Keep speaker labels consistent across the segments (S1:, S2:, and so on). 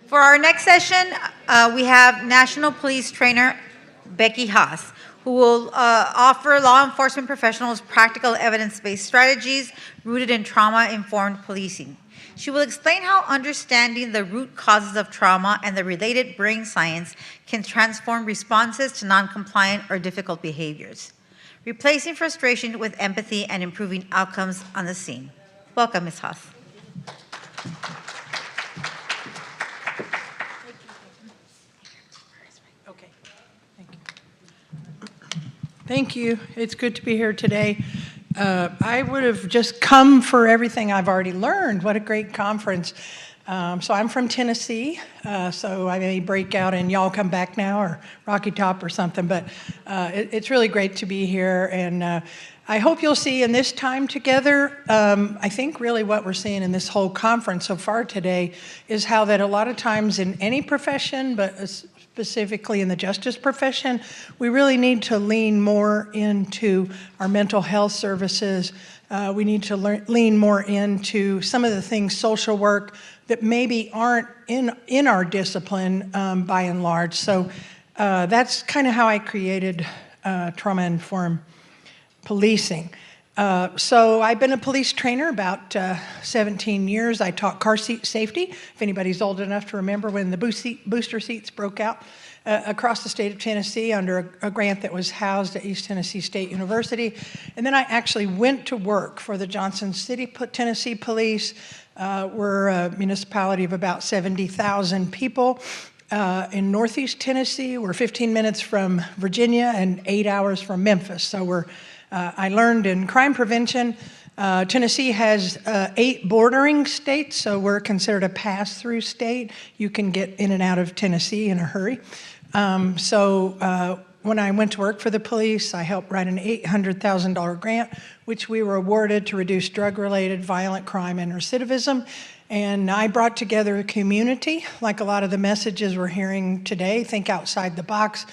S1: For our next session, we have National Police Trainer Becky Haas, who will offer law enforcement professionals practical evidence-based strategies rooted in trauma-informed policing. She will explain how understanding the root causes of trauma and the related brain science can transform responses to non-compliant or difficult behaviors, replacing frustration with empathy and improving outcomes on the scene. Welcome, Ms. Haas.
S2: Okay, thank you. Thank you. It's good to be here today. I would have just come for everything I've already learned. What a great conference. So I'm from Tennessee, so I may break out and y'all come back now or Rocky Top or something, but it's really great to be here, and I hope you'll see in this time together, I think really what we're seeing in this whole conference so far today is how that a lot of times in any profession, but specifically in the justice profession, we really need to lean more into our mental health services. We need to lean more into some of the things, social work, that maybe aren't in our discipline by and large. So that's kind of how I created trauma-informed policing. So I've been a police trainer about 17 years. I taught car seat safety, if anybody's old enough to remember when the booster seats broke out across the state of Tennessee under a grant that was housed at East Tennessee State University. And then I actually went to work for the Johnson City, Tennessee Police. We're a municipality of about 70,000 people. In Northeast Tennessee, we're 15 minutes from Virginia and 8 hours from Memphis. So I learned in crime prevention. Tennessee has 8 bordering states, so we're considered a pass-through state. You can get in and out of Tennessee in a hurry. When I went to work for the police, I helped write an $800,000 grant, which we were awarded to reduce drug-related violent crime and recidivism. And I brought together a community, like a lot of the messages we're hearing today, think outside the box.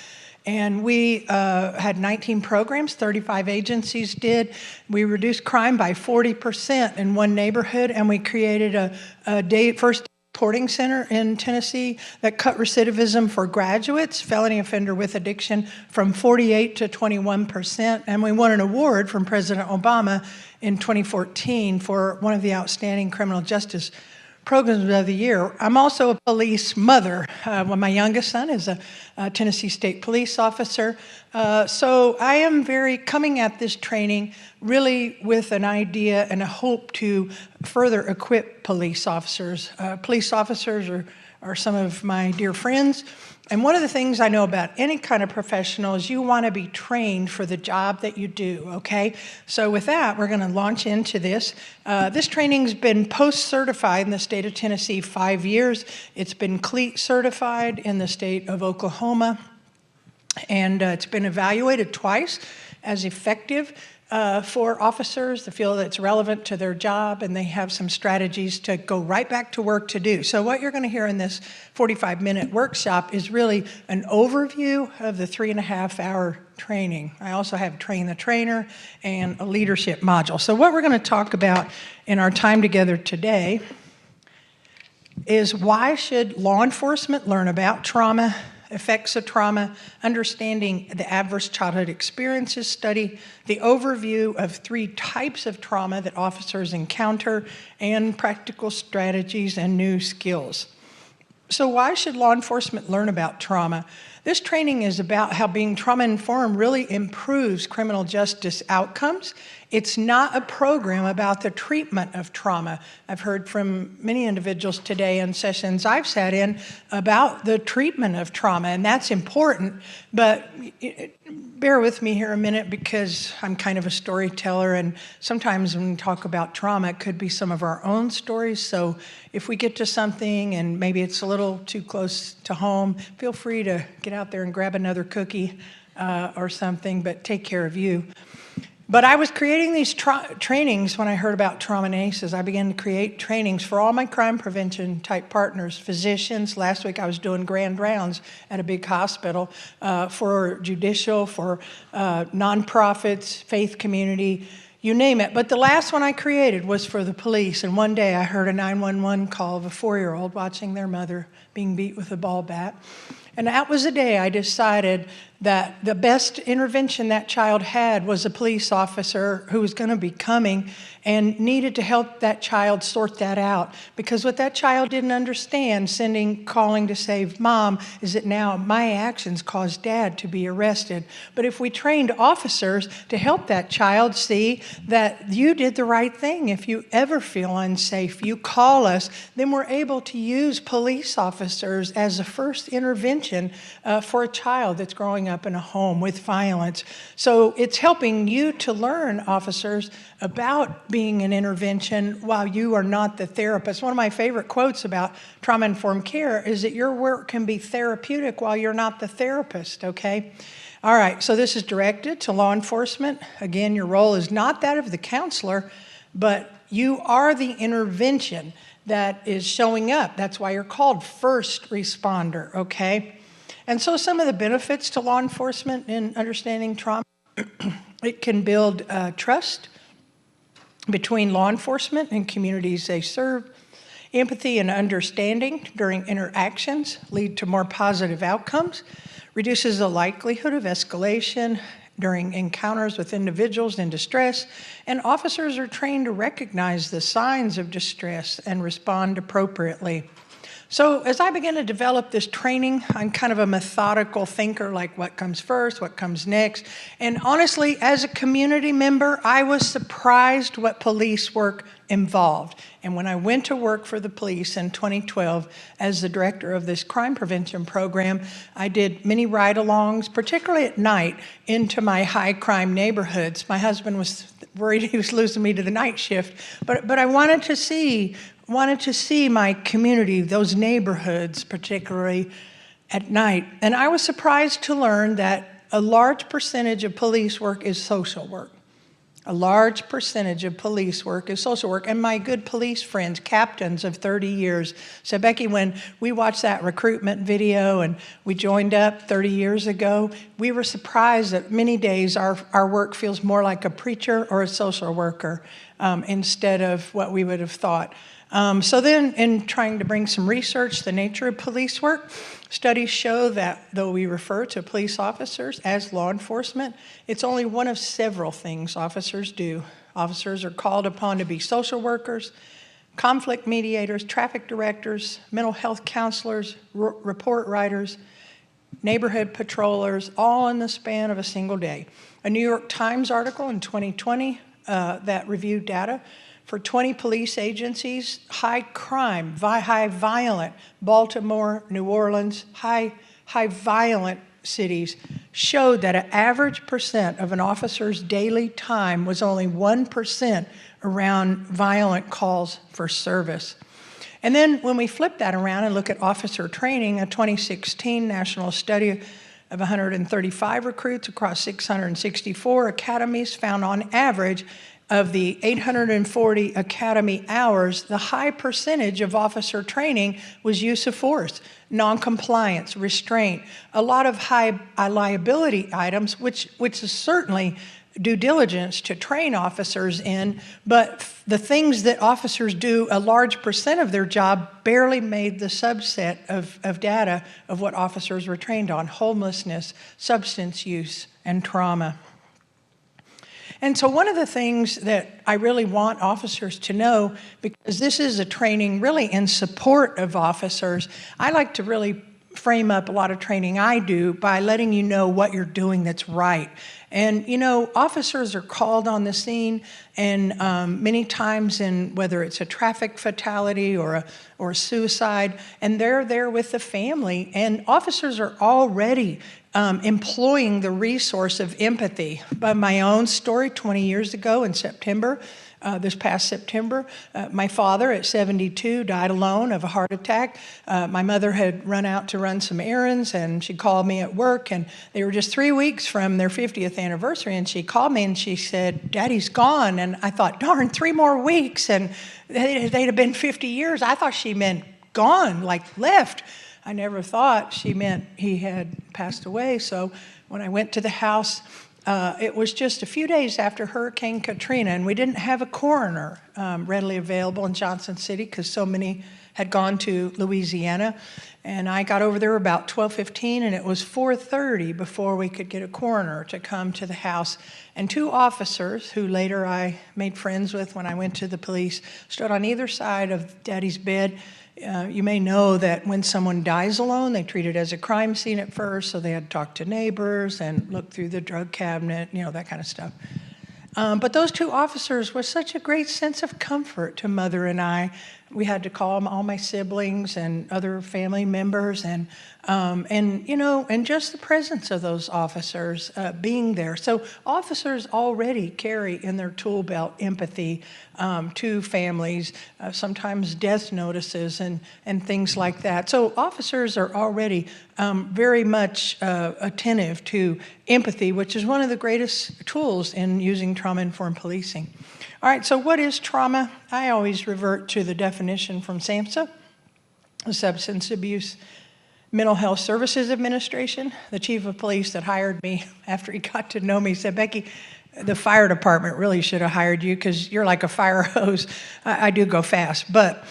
S2: And we had 19 programs, 35 agencies did. We reduced crime by 40% in one neighborhood, and we created a first reporting center in Tennessee that cut recidivism for graduates, felony offender with addiction, from 48 to 21%. And we won an award from President Obama in 2014 for one of the outstanding criminal justice programs of the year. I'm also a police mother. My youngest son is a Tennessee State police officer. So I am coming at this training really with an idea and a hope to further equip police officers. Police officers are some of my dear friends. And one of the things I know about any kind of professional is you want to be trained for the job that you do, okay? So with that, we're going to launch into this. This training's been post-certified in the state of Tennessee 5 years. It's been CLEAT certified in the state of Oklahoma. And it's been evaluated twice as effective for officers to feel that it's relevant to their job, and they have some strategies to go right back to work to do. So what you're going to hear in this 45-minute workshop is really an overview of the 3.5-hour training. I also have Train the Trainer and a leadership module. So what we're going to talk about in our time together today is why should law enforcement learn about trauma, effects of trauma, understanding the adverse childhood experiences study, the overview of 3 types of trauma that officers encounter, and practical strategies and new skills. So why should law enforcement learn about trauma? This training is about how being trauma-informed really improves criminal justice outcomes. It's not a program about the treatment of trauma. I've heard from many individuals today in sessions I've sat in about the treatment of trauma, and that's important, but bear with me here a minute because I'm kind of a storyteller, and sometimes when we talk about trauma, it could be some of our own stories. So if we get to something and maybe it's a little too close to home, feel free to get out there and grab another cookie or something, but take care of you. But I was creating these trainings when I heard about trauma and ACEs. I began to create trainings for all my crime prevention type partners, physicians. Last week I was doing grand rounds at a big hospital for judicial, for nonprofits, faith community, you name it. But the last one I created was for the police. And one day I heard a 911 call of a 4-year-old watching their mother being beat with a ball bat. And that was the day I decided that the best intervention that child had was a police officer who was going to be coming and needed to help that child sort that out. Because what that child didn't understand, calling to save mom, is that now my actions caused dad to be arrested. But if we trained officers to help that child see that you did the right thing, if you ever feel unsafe, you call us, then we're able to use police officers as a first intervention for a child that's growing up in a home with violence. So it's helping you to learn, officers, about being an intervention while you are not the therapist. One of my favorite quotes about trauma-informed care is that your work can be therapeutic while you're not the therapist, okay? All right, so this is directed to law enforcement. Again, your role is not that of the counselor, but you are the intervention that is showing up. That's why you're called first responder, okay? And so some of the benefits to law enforcement in understanding trauma, it can build trust between law enforcement and communities they serve. Empathy and understanding during interactions lead to more positive outcomes, reduces the likelihood of escalation during encounters with individuals in distress, and officers are trained to recognize the signs of distress and respond appropriately. So as I began to develop this training, I'm kind of a methodical thinker, like what comes first, what comes next. And honestly, as a community member, I was surprised what police work involved. And when I went to work for the police in 2012 as the director of this crime prevention program, I did many ride-alongs, particularly at night, into my high-crime neighborhoods. My husband was worried he was losing me to the night shift, but I wanted to see my community, those neighborhoods, particularly at night. And I was surprised to learn that a large percentage of police work is social work. A large percentage of police work is social work. And my good police friends, captains of 30 years, said, Becky, when we watched that recruitment video and we joined up 30 years ago, we were surprised that many days our work feels more like a preacher or a social worker instead of what we would have thought. So then, in trying to bring some research to the nature of police work, studies show that though we refer to police officers as law enforcement, it's only one of several things officers do. Officers are called upon to be social workers, conflict mediators, traffic directors, mental health counselors, report writers, neighborhood patrollers, all in the span of a single day. A New York Times article in 2020 that reviewed data for 20 police agencies, high crime, high violent, Baltimore, New Orleans, high violent cities, showed that an average percent of an officer's daily time was only 1% around violent calls for service. And then when we flip that around and look at officer training, a 2016 national study of 135 recruits across 664 academies found on average of the 840 academy hours, the high percentage of officer training was use of force, noncompliance, restraint, a lot of high liability items, which is certainly due diligence to train officers in, but the things that officers do, a large percent of their job barely made the subset of data of what officers were trained on: homelessness, substance use, and trauma. And so one of the things that I really want officers to know, because this is a training really in support of officers, I like to really frame up a lot of training I do by letting you know what you're doing that's right. And, you know, officers are called on the scene, and many times in whether it's a traffic fatality or a suicide, and they're there with the family, and officers are already employing the resource of empathy. By my own story, 20 years ago in September, this past September, my father at 72 died alone of a heart attack. My mother had run out to run some errands, and she called me at work, and they were just 3 weeks from their 50th anniversary, and she called me and she said, Daddy's gone. And I thought, darn, 3 more weeks, and they'd have been 50 years. I thought she meant gone, like left. I never thought she meant he had passed away. So when I went to the house, It was just a few days after Hurricane Katrina, and we didn't have a coroner readily available in Johnson City because so many had gone to Louisiana. And I got over there about 12:15, and it was 4:30 before we could get a coroner to come to the house. And two officers, who later I made friends with when I went to the police, stood on either side of Daddy's bed. You may know that when someone dies alone, they treat it as a crime scene at first, so they had to talk to neighbors and look through the drug cabinet, that kind of stuff. But those two officers were such a great sense of comfort to Mother and I. We had to call all my siblings and other family members, and just the presence of those officers being there. So officers already carry in their tool belt empathy to families, sometimes death notices and things like that. So officers are already very much attentive to empathy, which is one of the greatest tools in using trauma-informed policing. All right, so what is trauma? I always revert to the definition from SAMHSA, the Substance Abuse Mental Health Services Administration. The chief of police that hired me after he got to know me said, "Becky, the fire department really should have hired you because you're like a fire hose." I do go fast, but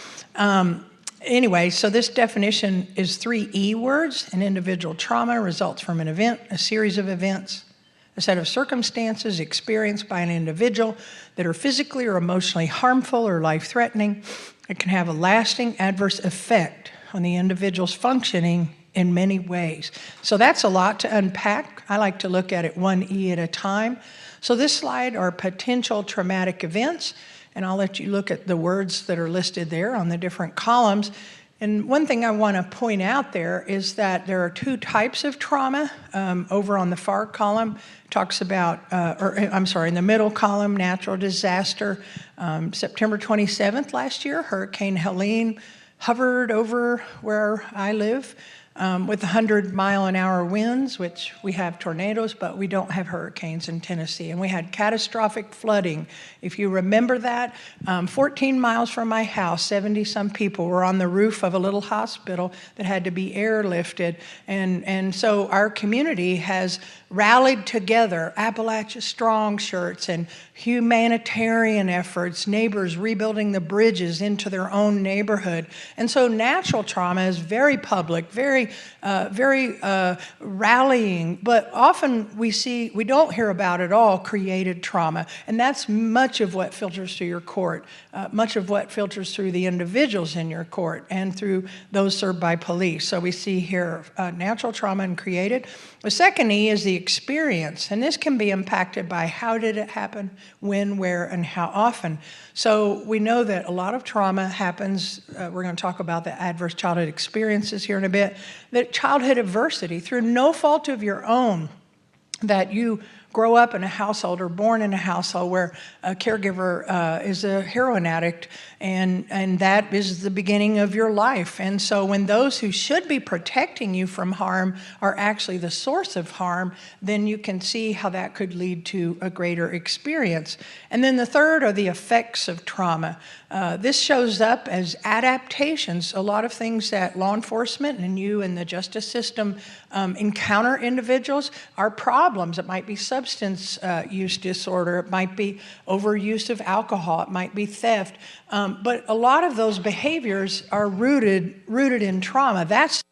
S2: anyway, so this definition is 3 E words. An individual trauma results from an event, a series of events, a set of circumstances experienced by an individual that are physically or emotionally harmful or life-threatening. It can have a lasting adverse effect on the individual's functioning in many ways. So that's a lot to unpack. I like to look at it 1 E at a time. So this slide are potential traumatic events, and I'll let you look at the words that are listed there on the different columns. And one thing I want to point out there is that there are 2 types of trauma. Over on the far column talks about, in the middle column, natural disaster. September 27th last year, Hurricane Helene hovered over where I live with 100-mile-an-hour winds, which we have tornadoes, but we don't have hurricanes in Tennessee. And we had catastrophic flooding. If you remember that, 14 miles from my house, 70-some people were on the roof of a little hospital that had to be airlifted. And so our community has rallied together, Appalachia Strong shirts and humanitarian efforts, neighbors rebuilding the bridges into their own neighborhood. And so natural trauma is very public, very rallying, but often we don't hear about at all created trauma. And that's much of what filters through your court, much of what filters through the individuals in your court and through those served by police. So we see here natural trauma and created. The second E is the experience, and this can be impacted by how did it happen, when, where, and how often. So we know that a lot of trauma happens, we're going to talk about the adverse childhood experiences here in a bit, that childhood adversity through no fault of your own, that you grow up in a household or born in a household where a caregiver is a heroin addict, and that is the beginning of your life. And so when those who should be protecting you from harm are actually the source of harm, then you can see how that could lead to a greater experience. And then the third are the effects of trauma. This shows up as adaptations. A lot of things that law enforcement and you and the justice system encounter individuals are problems. It might be substance use disorder. It might be overuse of alcohol. It might be theft. But a lot of those behaviors are rooted in trauma. That's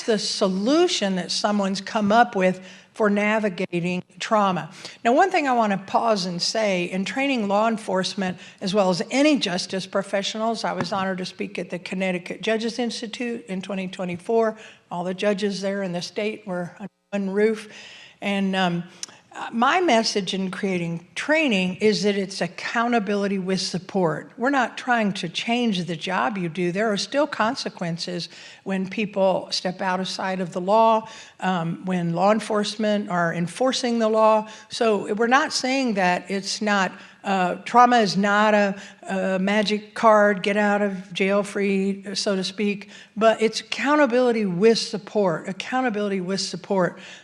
S2: the solution that someone's come up with for navigating trauma. Now, one thing I want to pause and say, in training law enforcement as well as any justice professionals, I was honored to speak at the Connecticut Judges Institute in 2024. All the judges there in the state were under one roof. And my message in creating training is that it's accountability with support. We're not trying to change the job you do. There are still consequences when people step outside of the law, when law enforcement are enforcing the law. So we're not saying that it's not, trauma is not a magic card, get out of jail free, so to speak, but it's accountability with support,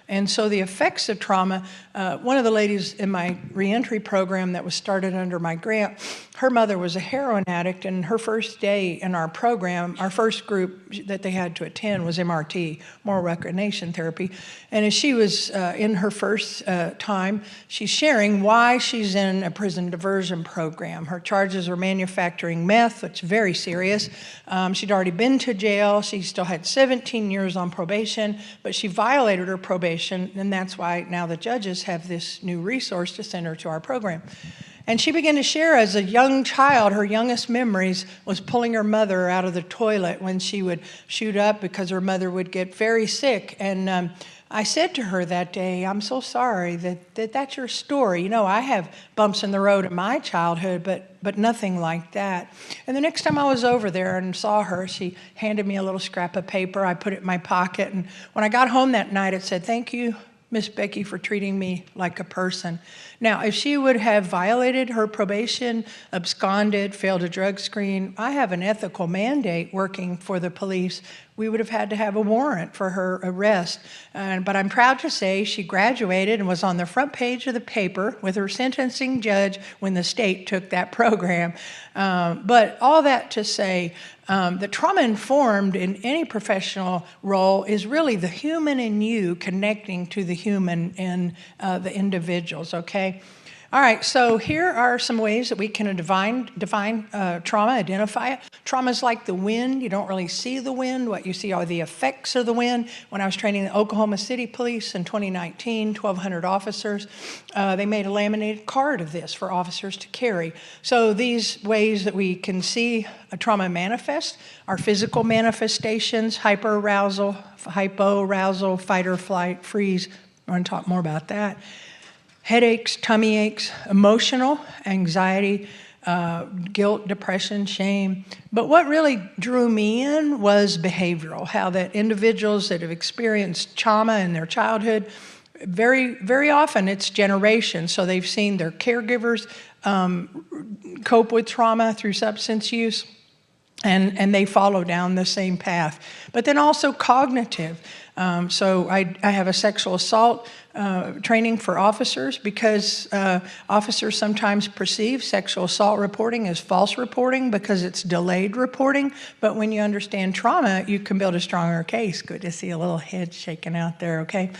S2: And so the effects of trauma, one of the ladies in my reentry program that was started under my grant her mother was a heroin addict, and her first day in our program, our first group that they had to attend was MRT, moral recognition therapy. And as she was in her first time, she's sharing why she's in a prison diversion program. Her charges were manufacturing meth, which is very serious. She'd already been to jail. She still had 17 years on probation, but she violated her probation, and that's why now the judges have this new resource to send her to our program. And she began to share as a young child, her youngest memories was pulling her mother out of the toilet when she would shoot up because her mother would get very sick. And I said to her that day, I'm so sorry that's your story. You know, I have bumps in the road in my childhood, but nothing like that. And the next time I was over there and saw her, she handed me a little scrap of paper. I put it in my pocket. And when I got home that night, it said, "Thank you, Miss Becky, for treating me like a person." Now, if she would have violated her probation, absconded, failed a drug screen, I have an ethical mandate working for the police. We would have had to have a warrant for her arrest. But I'm proud to say she graduated and was on the front page of the paper with her sentencing judge when the state took that program. But all that to say, the trauma-informed in any professional role is really the human in you connecting to the human in the individuals, okay? All right, so here are some ways that we can define trauma, identify it. Trauma is like the wind. You don't really see the wind. What you see are the effects of the wind. When I was training the Oklahoma City Police in 2019, 1,200 officers, they made a laminated card of this for officers to carry. So these ways that we can see a trauma manifest are physical manifestations, hyperarousal, hypoarousal, fight or flight, freeze. I want to talk more about that. Headaches, tummy aches, emotional, anxiety, guilt, depression, shame. But what really drew me in was behavioral, how that individuals that have experienced trauma in their childhood, very, very often it's generations. So they've seen their caregivers cope with trauma through substance use, and they follow down the same path. But then also cognitive. So I have a sexual assault training for officers because officers sometimes perceive sexual assault reporting as false reporting because it's delayed reporting. But when you understand trauma, you can build a stronger case. Good to see a little head shaking out there, okay?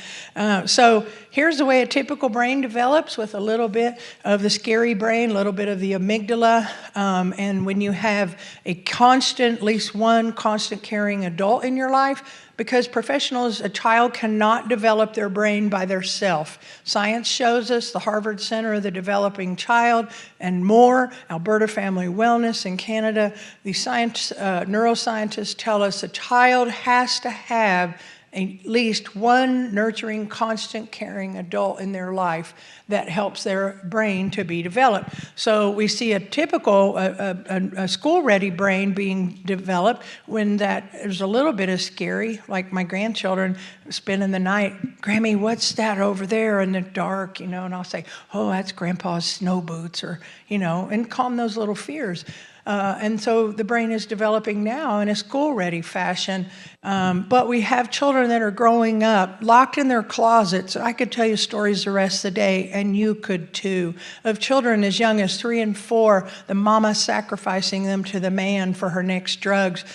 S2: So here's the way a typical brain develops with a little bit of the scary brain, a little bit of the amygdala. And when you have a constant, at least one constant caring adult in your life, because professionals, a child cannot develop their brain by themselves. Science shows us, the Harvard Center of the Developing Child and more, Alberta Family Wellness in Canada, the neuroscientists tell us a child has to have at least one nurturing, constant, caring adult in their life that helps their brain to be developed. So we see a typical, a school-ready brain being developed when there's a little bit of scary, like my grandchildren spending the night, "Grammy, what's that over there in the dark?" You know, and I'll say, "Oh, that's Grandpa's snow boots," or, you know, and calm those little fears. And so the brain is developing now in a school-ready fashion. But we have children that are growing up, locked in their closets. I could tell you stories the rest of the day, and you could too, of children as young as 3 and 4, the mama sacrificing them to the man for her next drugs,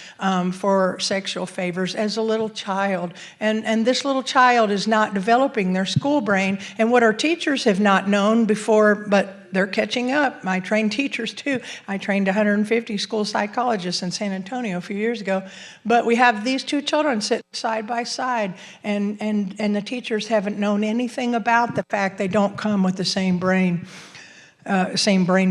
S2: for sexual favors as a little child. And this little child is not developing their school brain. And what our teachers have not known before, but they're catching up. I trained teachers too. I trained 150 school psychologists in San Antonio a few years ago. But we have these two children sitting side by side, and the teachers haven't known anything about the fact they don't come with the same brain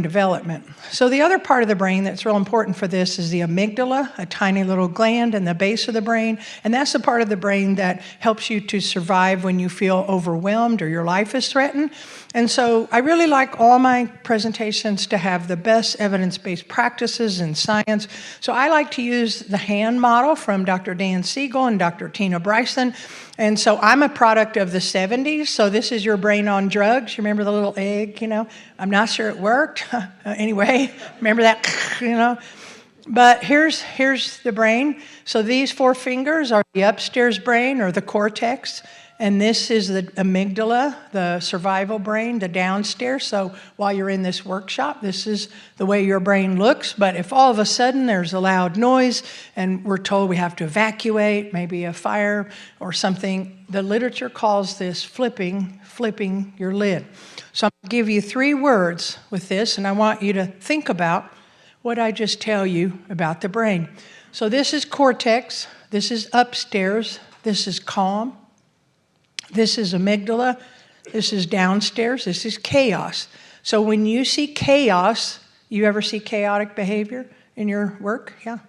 S2: development. So the other part of the brain that's real important for this is the amygdala, a tiny little gland in the base of the brain. And that's the part of the brain that helps you to survive when you feel overwhelmed or your life is threatened. And so I really like all my presentations to have the best evidence-based practices in science. So I like to use the hand model from Dr. Dan Siegel and Dr. Tina Bryson. And so I'm a product of the 70s. So this is your brain on drugs. You remember the little egg, you know? I'm not sure it worked. Anyway, remember that, you know? But here's the brain. So these 4 fingers are the upstairs brain or the cortex. And this is the amygdala, the survival brain, the downstairs. So while you're in this workshop, this is the way your brain looks. But if all of a sudden there's a loud noise and we're told we have to evacuate, maybe a fire or something, the literature calls this flipping your lid. So I'm going to give you 3 words with this, and I want you to think about what I just tell you about the brain. So this is cortex, this is upstairs, this is calm, this is amygdala, this is downstairs, this is chaos. So when you see chaos, you ever see chaotic behavior in your work? Yeah.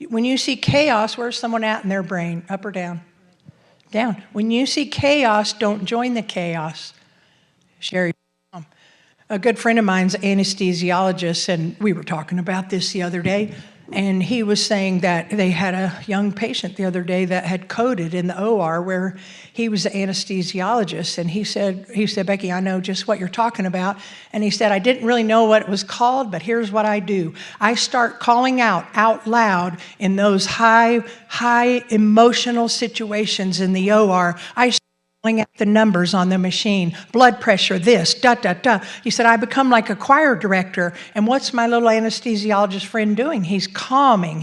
S2: When you see chaos, where's someone at in their brain? Up or down? Down. When you see chaos, don't join the chaos. Share your calm. A good friend of mine's an anesthesiologist, and we were talking about this the other day. And he was saying that they had a young patient the other day that had coded in the OR where he was an anesthesiologist. And he said, Becky, I know just what you're talking about. And he said, I didn't really know what it was called, but here's what I do. I start calling out loud in those high emotional situations in the OR. I at the numbers on the machine, blood pressure, this, He said, I become like a choir director, and what's my little anesthesiologist friend doing? He's calming.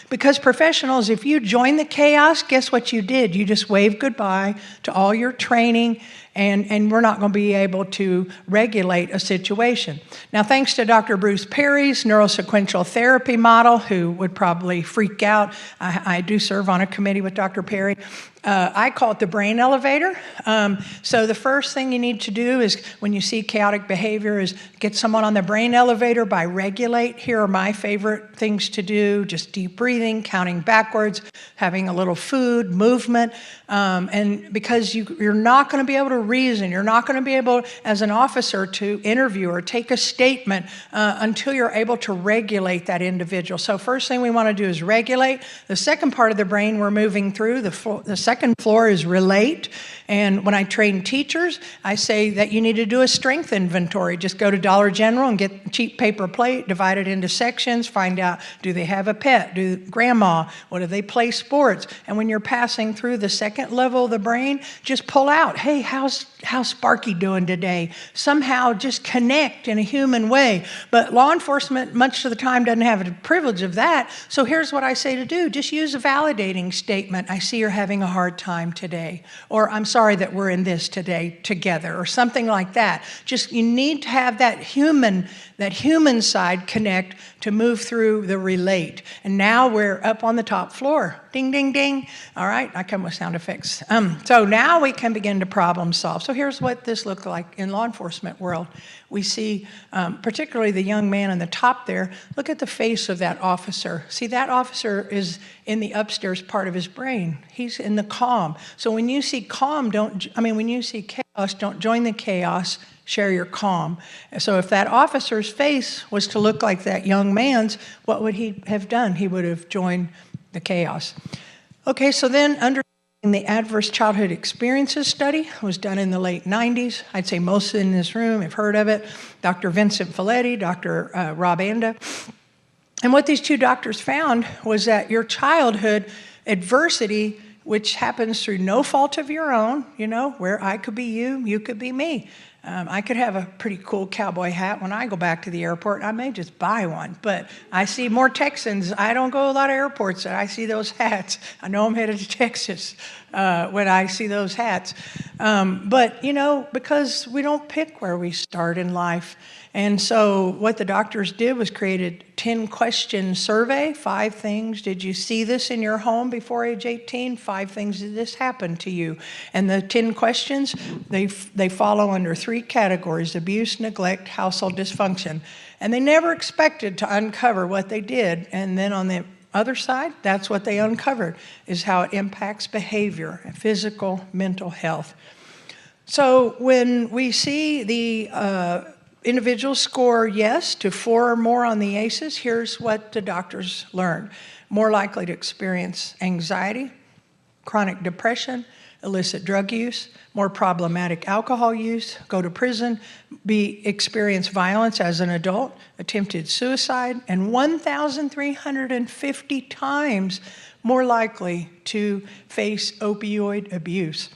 S2: Because professionals, if you join the chaos, guess what you did? You just waved goodbye to all your training, and we're not going to be able to regulate a situation. Now, thanks to Dr. Bruce Perry's neurosequential therapy model, who would probably freak out, I do serve on a committee with Dr. Perry, I call it the brain elevator. So the first thing you need to do is when you see chaotic behavior is get someone on the brain elevator by regulate. Here are my favorite things to do, just deep breathing, counting backwards, having a little food, movement. And because you're not going to be able to reason, you're not going to be able as an officer to interview or take a statement until you're able to regulate that individual. So first thing we want to do is regulate. The second part of the brain we're moving through, the second floor is relate. And when I train teachers, I say that you need to do a strength inventory. Just go to Dollar General and get a cheap paper plate, divide it into sections, find out, do they have a pet? Do grandma? What do they play sports? And when you're passing through the second level of the brain, just pull out, hey, how's Sparky doing today? Somehow just connect in a human way. But law enforcement, much of the time, doesn't have the privilege of that. So here's what I say to do. Just use a validating statement. I see you're having a hard time today. Or I'm sorry that we're in this today together, or something like that. Just you need to have that human side connect to move through the relate. And now we're up on the top floor. Ding, ding, ding. All right, I come with sound effects. So now we can begin to problem solve. So here's what this looked like in law enforcement world. We see, particularly the young man on the top there, look at the face of that officer. See, that officer is in the upstairs part of his brain. He's in the calm. So when you see when you see chaos, don't join the chaos, share your calm. So if that officer's face was to look like that young man's, what would he have done? He would have joined the chaos. Okay, so then understanding the Adverse Childhood Experiences Study was done in the late 90s. I'd say most in this room have heard of it. Dr. Vincent Folletti, Dr. Rob Anda. And what these two doctors found was that your childhood adversity, which happens through no fault of your own, where I could be you, you could be me. I could have a pretty cool cowboy hat when I go back to the airport. I may just buy one, but I see more Texans. I don't go to a lot of airports, and I see those hats. I know I'm headed to Texas when I see those hats. But, because we don't pick where we start in life. And so what the doctors did was created 10-question survey, 5 things. Did you see this in your home before age 18? 5 things did this happen to you? And the 10 questions, they follow under 3 categories: abuse, neglect, household dysfunction. And they never expected to uncover what they did. And then on the other side, that's what they uncovered, is how it impacts behavior, physical, mental health. So when we see the individuals score yes to 4 or more on the ACEs, here's what the doctors learned. More likely to experience anxiety, chronic depression, illicit drug use, more problematic alcohol use, go to prison, experience violence as an adult, attempted suicide, and 1,350 times more likely to face opioid abuse.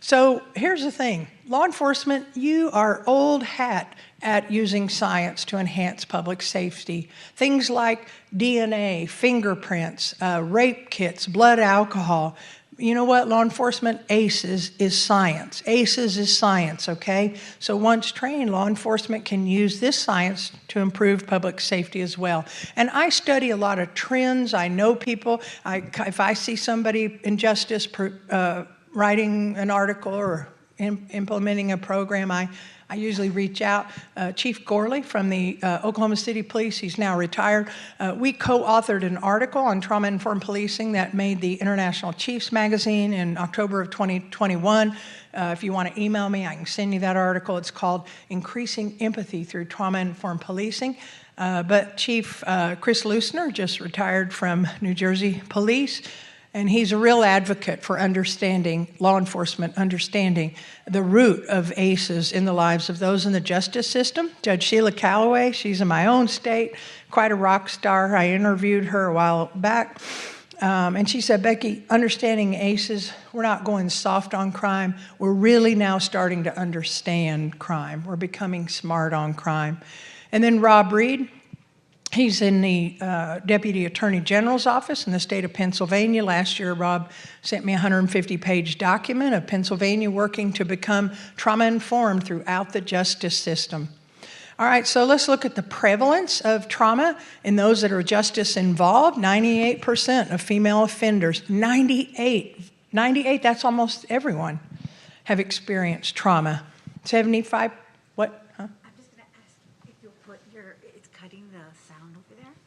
S2: So here's the thing. Law enforcement, you are old hat at using science to enhance public safety. Things like DNA, fingerprints, rape kits, blood alcohol. You know what? Law enforcement, ACEs is science. ACEs is science, okay? So once trained, law enforcement can use this science to improve public safety as well. And I study a lot of trends. I know people. If I see somebody in justice writing an article or implementing a program, I usually reach out. Chief Gorley from the Oklahoma City Police, he's now retired. We co-authored an article on trauma-informed policing that made the International Chiefs magazine in October of 2021. If you want to email me, I can send you that article. It's called Increasing Empathy Through Trauma-Informed Policing. But Chief Chris Lusner just retired from New Jersey Police. And he's a real advocate for understanding, law enforcement understanding the root of ACEs in the lives of those in the justice system. Judge Sheila Calloway, she's in my own state, quite a rock star. I interviewed her a while back. And she said, Becky, understanding ACEs, we're not going soft on crime. We're really now starting to understand crime. We're becoming smart on crime. And then Rob Reed, he's in the Deputy Attorney General's office in the state of Pennsylvania. Last year, Rob sent me a 150-page document of Pennsylvania working to become trauma-informed throughout the justice system. All right, so let's look at the prevalence of trauma in those that are justice involved. 98% of female offenders, 98, that's almost everyone, have experienced trauma. 75, what?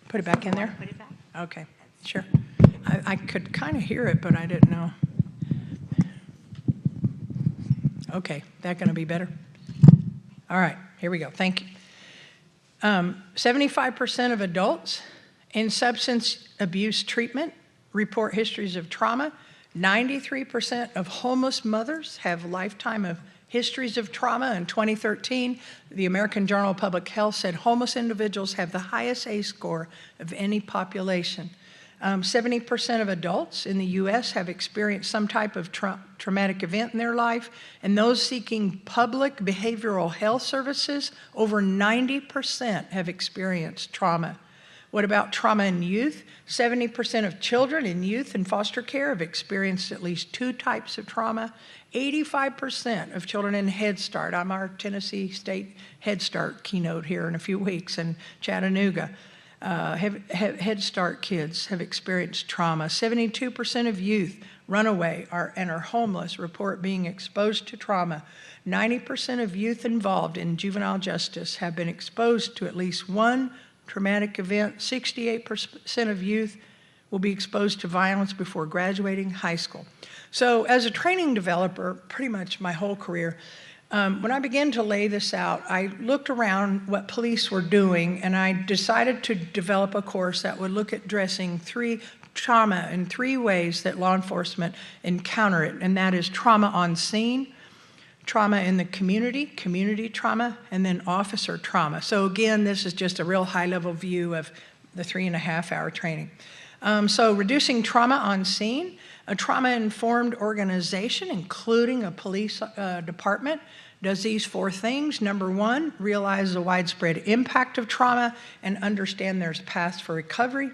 S2: Put it back in there?
S1: Put it back.
S2: Okay, sure. I could kind of hear it, but I didn't know. Okay, that going to be better? All right, here we go. Thank you. 75% of adults in substance abuse treatment report histories of trauma. 93% of homeless mothers have lifetime of histories of trauma. In 2013, the American Journal of Public Health said homeless individuals have the highest ACE score of any population. 70% of adults in the U.S. have experienced some type of traumatic event in their life, and those seeking public behavioral health services, over 90% have experienced trauma. What about trauma in youth? 70% of children in youth and foster care have experienced at least 2 types of trauma. 85% of children in Head Start, I'm our Tennessee State Head Start keynote here in a few weeks in Chattanooga. Head Start kids have experienced trauma. 72% of youth run away and are homeless report being exposed to trauma. 90% of youth involved in juvenile justice have been exposed to at least one traumatic event. 68% of youth will be exposed to violence before graduating high school. So as a training developer, pretty much my whole career, when I began to lay this out, I looked around what police were doing, and I decided to develop a course that would look at addressing trauma in 3 ways that law enforcement encounter it, and that is trauma on scene, trauma in the community trauma, and then officer trauma. So again, this is just a real high-level view of the 3.5-hour training. So reducing trauma on scene, a trauma-informed organization, including a police department, does these 4 things. Number 1, realize the widespread impact of trauma and understand there's paths for recovery.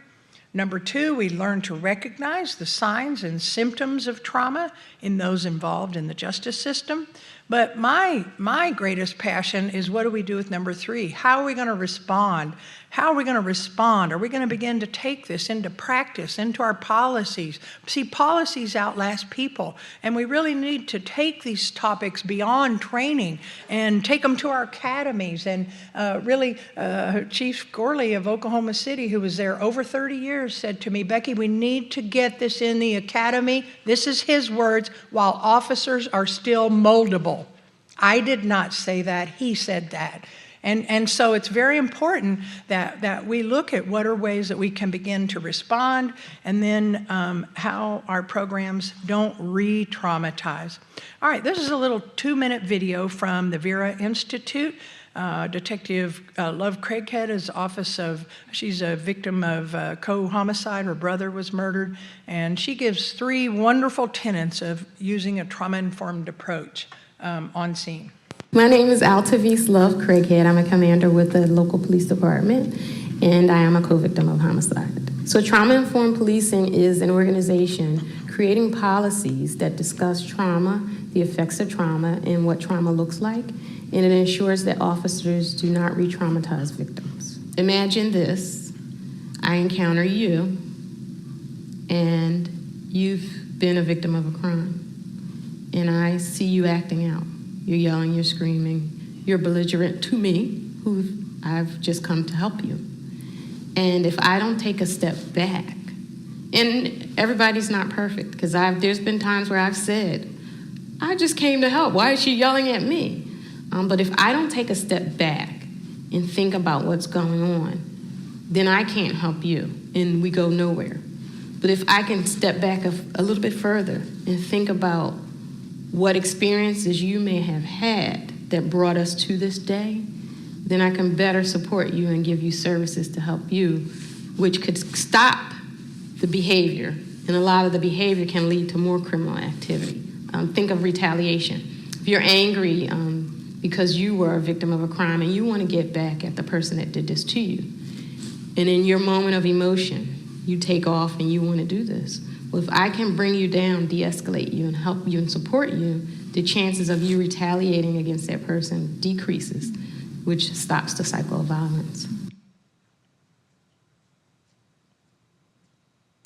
S2: Number 2, we learn to recognize the signs and symptoms of trauma in those involved in the justice system. But my greatest passion is, what do we do with number 3? How are we going to respond? How are we going to respond? Are we going to begin to take this into practice, into our policies? See, policies outlast people, and we really need to take these topics beyond training and take them to our academies. And really, Chief Gorley of Oklahoma City, who was there over 30 years, said to me, Becky, we need to get this in the academy. This is his words, while officers are still moldable. I did not say that, he said that. And so it's very important that we look at what are ways that we can begin to respond, and then how our programs don't re-traumatize. All right, this is a little 2-minute video from the Vera Institute. Detective Love Craighead is she's a victim of co-homicide. Her brother was murdered, and she gives 3 wonderful tenets of using a trauma-informed approach on scene.
S3: My name is Altavice Love Craighead. I'm a commander with the local police department, and I am a co-victim of homicide. So trauma-informed policing is an organization creating policies that discuss trauma, the effects of trauma, and what trauma looks like, and it ensures that officers do not re-traumatize victims. Imagine this: I encounter you, and you've been a victim of a crime, and I see you acting out. You're yelling, you're screaming, you're belligerent to me, who I've just come to help you. And if I don't take a step back, and everybody's not perfect, because there's been times where I've said, I just came to help. Why is she yelling at me? But if I don't take a step back and think about what's going on, then I can't help you, and we go nowhere. But if I can step back a little bit further and think about what experiences you may have had that brought us to this day, then I can better support you and give you services to help you, which could stop the behavior. And a lot of the behavior can lead to more criminal activity. Think of retaliation. If you're angry because you were a victim of a crime and you want to get back at the person that did this to you, and in your moment of emotion, you take off and you want to do this. Well, if I can bring you down, de-escalate you, and help you and support you, the chances of you retaliating against that person decreases, which stops the cycle of violence.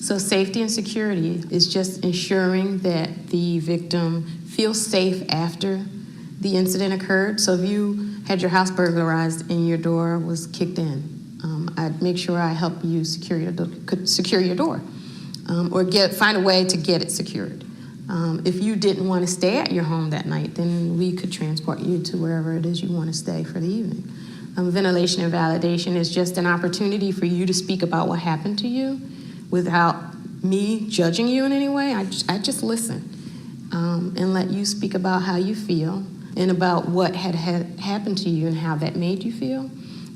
S3: So safety and security is just ensuring that the victim feels safe after the incident occurred. So if you had your house burglarized and your door was kicked in, I'd make sure I help you secure your door, or find a way to get it secured. If you didn't want to stay at your home that night, then we could transport you to wherever it is you want to stay for the evening. Ventilation and validation is just an opportunity for you to speak about what happened to you without me judging you in any way. I just listen and let you speak about how you feel and about what had happened to you and how that made you feel.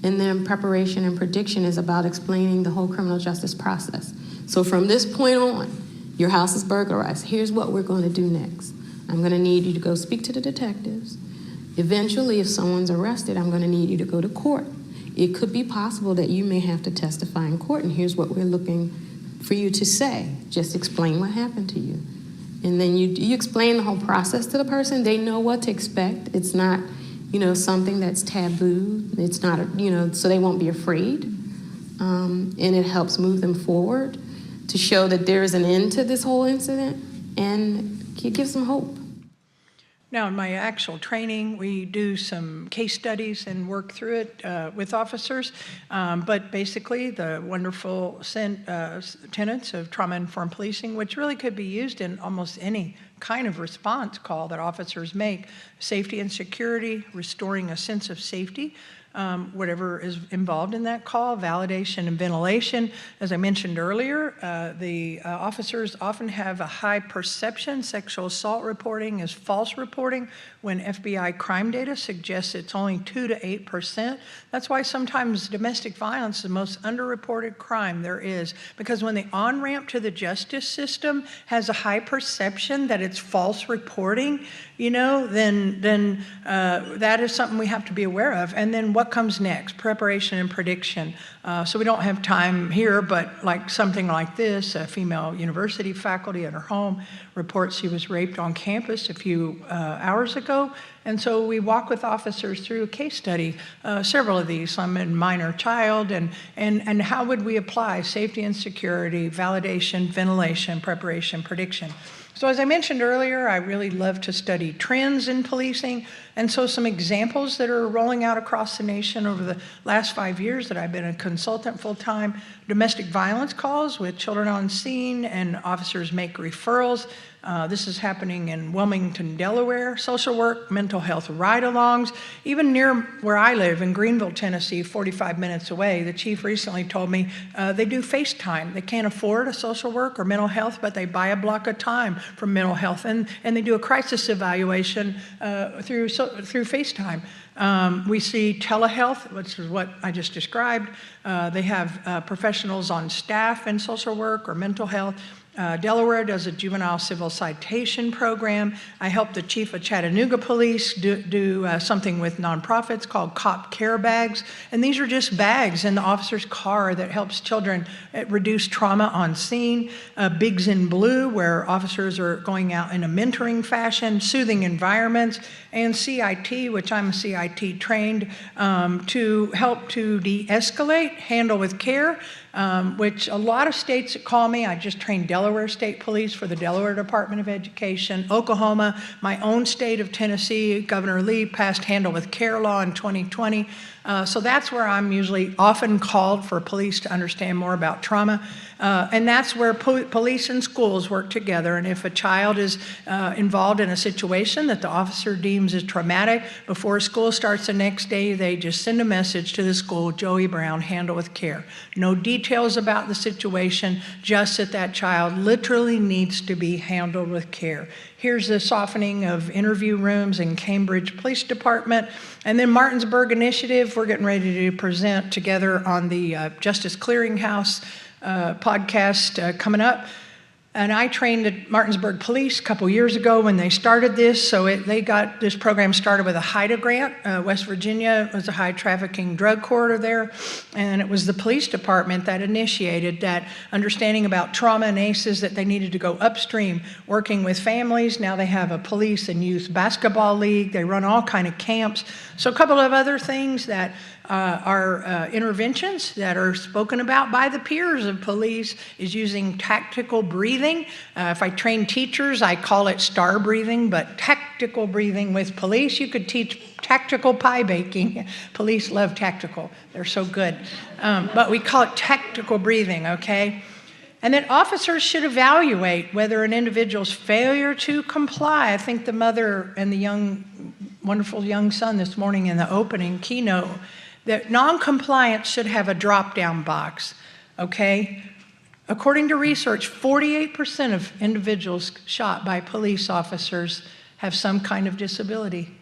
S3: And then preparation and prediction is about explaining the whole criminal justice process. So from this point on, your house is burglarized. Here's what we're going to do next. I'm going to need you to go speak to the detectives. Eventually, if someone's arrested, I'm going to need you to go to court. It could be possible that you may have to testify in court, and here's what we're looking for you to say. Just explain what happened to you. And then you explain the whole process to the person. They know what to expect. It's not, something that's taboo. It's not, so they won't be afraid. And it helps move them forward to show that there is an end to this whole incident, and it gives them hope.
S2: Now, in my actual training, we do some case studies and work through it with officers. But basically, the wonderful tenets of trauma-informed policing, which really could be used in almost any kind of response call that officers make: safety and security, restoring a sense of safety, whatever is involved in that call, validation and ventilation. As I mentioned earlier, the officers often have a high perception. Sexual assault reporting is false reporting when FBI crime data suggests it's only 2 to 8%. That's why sometimes domestic violence is the most underreported crime there is, because when the on-ramp to the justice system has a high perception that it's false reporting, then that is something we have to be aware of. And then what comes next? Preparation and prediction. So we don't have time here, but like something like this: a female university faculty at her home reports she was raped on campus a few hours ago. And so we walk with officers through a case study, several of these, some in minor child, and how would we apply safety and security, validation, ventilation, preparation, prediction. So as I mentioned earlier, I really love to study trends in policing. And so some examples that are rolling out across the nation over the last 5 years that I've been a consultant full-time: domestic violence calls with children on scene, and officers make referrals. This is happening in Wilmington, Delaware, social work, mental health ride-alongs. Even near where I live in Greenville, Tennessee, 45 minutes away, the chief recently told me they do FaceTime. They can't afford a social work or mental health, but they buy a block of time for mental health, and they do a crisis evaluation through FaceTime. We see telehealth, which is what I just described. They have professionals on staff in social work or mental health. Delaware does a juvenile civil citation program. I helped the chief of Chattanooga Police do something with nonprofits called Cop Care Bags. And these are just bags in the officer's car that helps children reduce trauma on scene. Bigs in Blue, where officers are going out in a mentoring fashion, soothing environments, and CIT, which I'm CIT trained, to help to de-escalate, handle with care, which a lot of states that call me. I just trained Delaware State Police for the Delaware Department of Education. Oklahoma, my own state of Tennessee, Governor Lee passed Handle with Care law in 2020. So that's where I'm usually often called for police to understand more about trauma. And that's where police and schools work together. And if a child is involved in a situation that the officer deems is traumatic, before school starts the next day, they just send a message to the school, Joey Brown, Handle with Care. No details about the situation, just that that child literally needs to be handled with care. Here's the softening of interview rooms in Cambridge Police Department. And then Martinsburg Initiative, we're getting ready to present together on the Justice Clearinghouse podcast coming up. And I trained at Martinsburg Police a couple years ago when they started this. So they got this program started with a HIDA grant. West Virginia was a high trafficking drug corridor there. And it was the police department that initiated that understanding about trauma and ACEs, that they needed to go upstream, working with families. Now they have a police and youth basketball league. They run all kind of camps. So a couple of other things that are interventions that are spoken about by the peers of police is using tactical breathing. If I train teachers, I call it star breathing, but tactical breathing with police. You could teach tactical pie baking. Police love tactical. They're so good. But we call it tactical breathing, okay? And that officers should evaluate whether an individual's failure to comply. I think the mother and the wonderful young son this morning in the opening keynote, that non-compliance should have a drop-down box, okay? According to research, 48% of individuals shot by police officers have some kind of disability.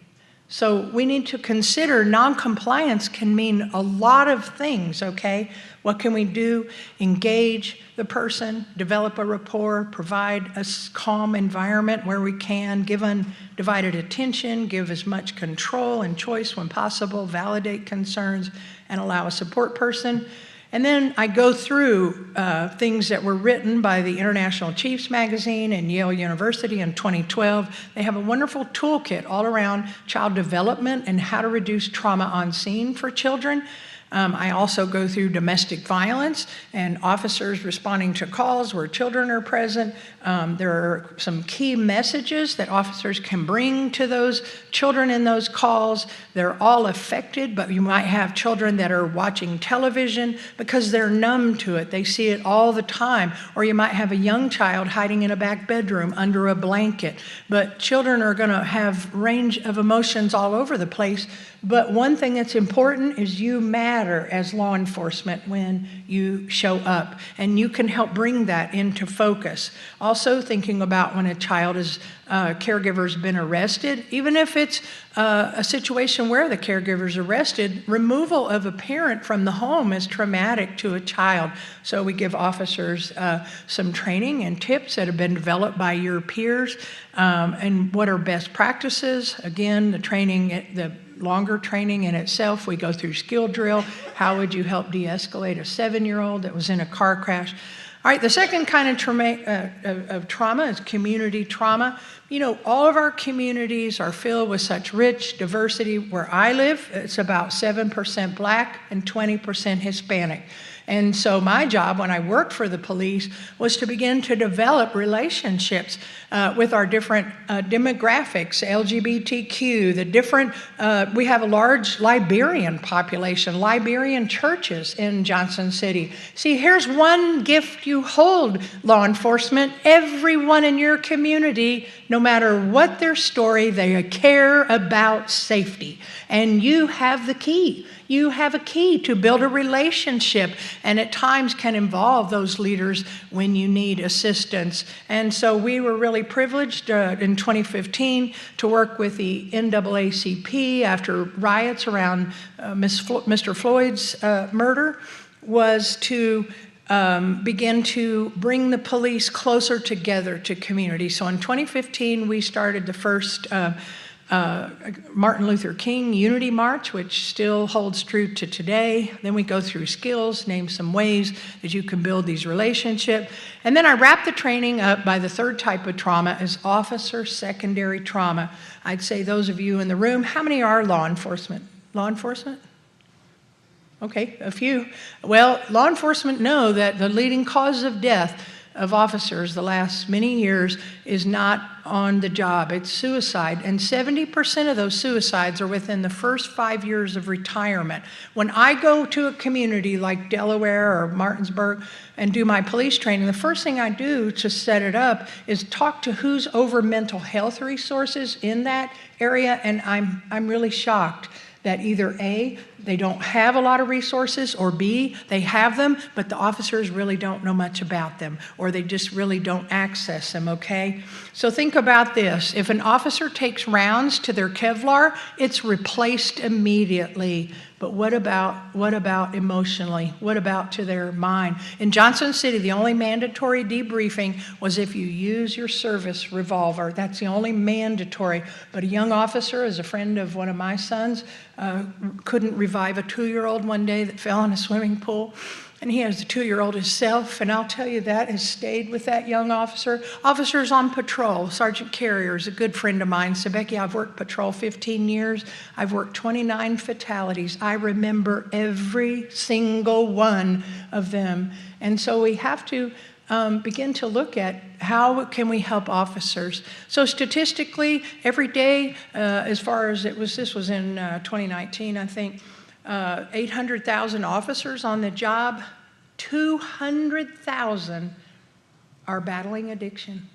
S2: So we need to consider non-compliance can mean a lot of things, okay? What can we do? Engage the person, develop a rapport, provide a calm environment where we can, give undivided attention, give as much control and choice when possible, validate concerns, and allow a support person. And then I go through things that were written by the International Chiefs magazine and Yale University in 2012. They have a wonderful toolkit all around child development and how to reduce trauma on scene for children. I also go through domestic violence and officers responding to calls where children are present. There are some key messages that officers can bring to those children in those calls. They're all affected, but you might have children that are watching television because they're numb to it. They see it all the time. Or you might have a young child hiding in a back bedroom under a blanket. But children are going to have range of emotions all over the place. But one thing that's important is you matter as law enforcement when you show up, and you can help bring that into focus. Also thinking about when a child is caregiver's been arrested, even if it's a situation where the caregiver's arrested, removal of a parent from the home is traumatic to a child. So we give officers some training and tips that have been developed by your peers, and what are best practices. Again, the training, the longer training in itself, we go through skill drill. How would you help de-escalate a 7-year-old that was in a car crash? All right, the second kind of trauma is community trauma. You know, all of our communities are filled with such rich diversity. Where I live, it's about 7% Black and 20% Hispanic. And so my job when I worked for the police was to begin to develop relationships with our different demographics, LGBTQ, the different, we have a large Liberian population, Liberian churches in Johnson City. See, here's one gift you hold, law enforcement. Everyone in your community, no matter what their story, they care about safety. And you have the key. You have a key to build a relationship, and at times can involve those leaders when you need assistance. And so we were really privileged in 2015 to work with the NAACP after riots around Mr. Floyd's murder, was to begin to bring the police closer together to community. So in 2015, we started the first Martin Luther King Unity March, which still holds true to today. Then we go through skills, name some ways that you can build these relationships. And then I wrap the training up by the third type of trauma is officer secondary trauma. I'd say those of you in the room, how many are law enforcement? Law enforcement? Okay, a few. Well, law enforcement know that the leading cause of death of officers the last many years is not on the job, it's suicide. And 70% of those suicides are within the first 5 years of retirement. When I go to a community like Delaware or Martinsburg and do my police training, the first thing I do to set it up is talk to who's over mental health resources in that area, and I'm really shocked that either A, they don't have a lot of resources, or B, they have them, but the officers really don't know much about them, or they just really don't access them, okay? So think about this. If an officer takes rounds to their Kevlar, it's replaced immediately. But what about emotionally? What about to their mind? In Johnson City, the only mandatory debriefing was if you use your service revolver. That's the only mandatory. But a young officer, as a friend of one of my sons, couldn't revive a 2-year-old one day that fell in a swimming pool. And he has a 2-year-old himself, and I'll tell you that has stayed with that young officer. Officers on patrol, Sergeant Carrier is a good friend of mine. So Becky, I've worked patrol 15 years. I've worked 29 fatalities. I remember every single one of them. And so we have to begin to look at how can we help officers. So statistically, every day, as far as this was in 2019, I think, 800,000 officers on the job, 200,000 are battling addiction.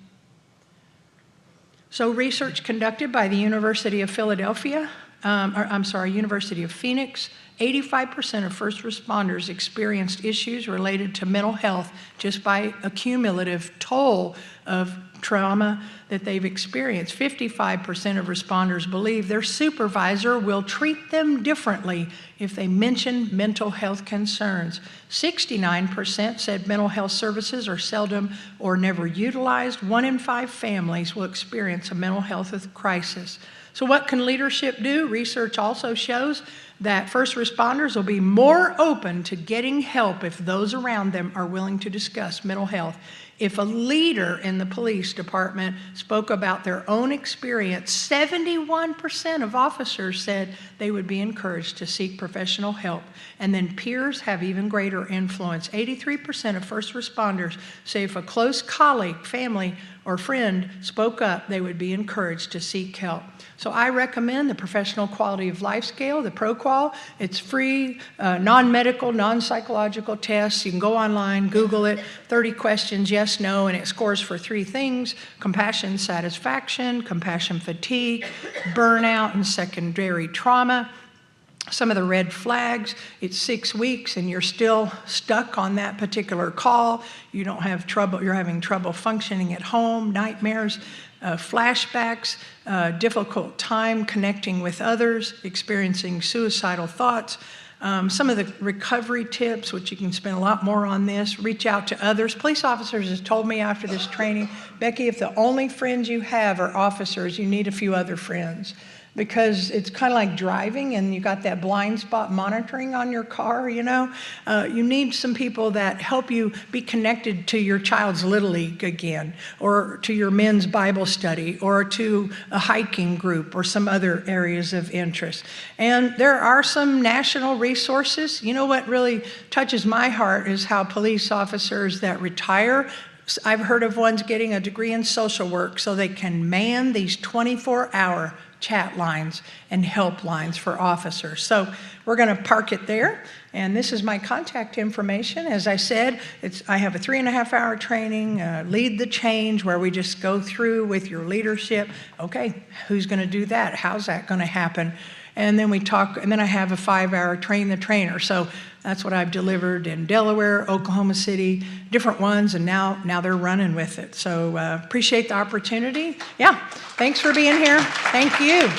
S2: So research conducted by the University of Philadelphia, University of Phoenix, 85% of first responders experienced issues related to mental health just by a cumulative toll of trauma that they've experienced. 55% of responders believe their supervisor will treat them differently if they mention mental health concerns. 69% said mental health services are seldom or never utilized. 1 in 5 families will experience a mental health crisis. So what can leadership do? Research also shows that first responders will be more open to getting help if those around them are willing to discuss mental health. If a leader in the police department spoke about their own experience, 71% of officers said they would be encouraged to seek professional help. And then peers have even greater influence. 83% of first responders say if a close colleague, family, or friend spoke up, they would be encouraged to seek help. So I recommend the Professional Quality of Life Scale, the ProQual. It's free, non-medical, non-psychological tests. You can go online, Google it, 30 questions, yes, no, and it scores for 3 things: compassion satisfaction, compassion fatigue, burnout, and secondary trauma. Some of the red flags, it's 6 weeks and you're still stuck on that particular call. You don't have trouble, you're having trouble functioning at home, nightmares, flashbacks, difficult time connecting with others, experiencing suicidal thoughts. Some of the recovery tips, which you can spend a lot more on this: reach out to others. Police officers have told me after this training, Becky, if the only friends you have are officers, you need a few other friends. because it's kind of like driving and you got that blind spot monitoring on your car, you know. You need some people that help you be connected to your child's Little League again, or to your men's Bible study, or to a hiking group, or some other areas of interest. And there are some national resources. You know what really touches my heart is how police officers that retire, I've heard of ones getting a degree in social work so they can man these 24-hour chat lines and help lines for officers. So we're going to park it there. And this is my contact information. As I said, I have a 3.5-hour training, Lead the Change, where we just go through with your leadership. Okay, who's going to do that? How's that going to happen? And then we talk, and then I have a 5-hour Train the Trainer. So that's what I've delivered in Delaware, Oklahoma City, different ones, and now they're running with it. So appreciate the opportunity. Yeah, thanks for being here. Thank you.